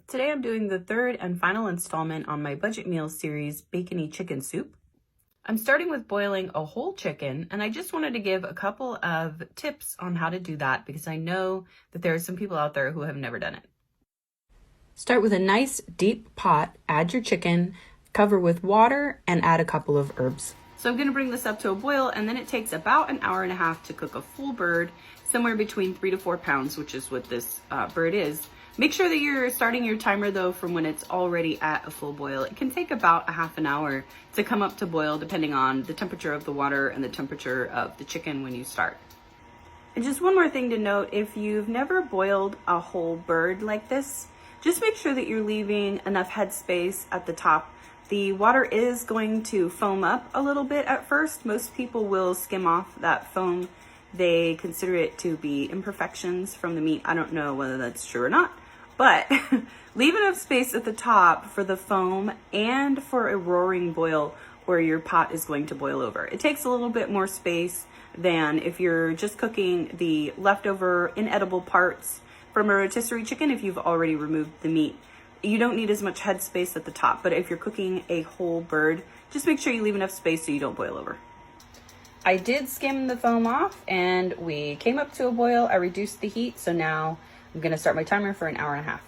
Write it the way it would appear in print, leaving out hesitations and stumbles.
Today I'm doing the third and final installment on my budget meals series, Bacony Chicken Soup. I'm starting with boiling a whole chicken, and I just wanted to give a couple of tips on how to do that because I know that there are some people out there who have never done it. Start with a nice deep pot, add your chicken, cover with water, and add a couple of herbs. So I'm going to bring this up to a boil, and then it takes about an hour and a half to cook a full bird, somewhere between 3 to 4 pounds, which is what this bird is. Make sure that you're starting your timer though from when it's already at a full boil. It can take about a half an hour to come up to boil depending on the temperature of the water and the temperature of the chicken when you start. And just one more thing to note, if you've never boiled a whole bird like this, just make sure that you're leaving enough headspace at the top. The water is going to foam up a little bit at first. Most people will skim off that foam. They consider it to be imperfections from the meat. I don't know whether that's true or not. But leave enough space at the top for the foam and for a roaring boil where your pot is going to boil over. It takes a little bit more space than if you're just cooking the leftover inedible parts from a rotisserie chicken if you've already removed the meat. You don't need as much head space at the top, but if you're cooking a whole bird, just make sure you leave enough space so you don't boil over. I did skim the foam off and we came up to a boil. I reduced the heat, so now I'm gonna start my timer for an hour and a half.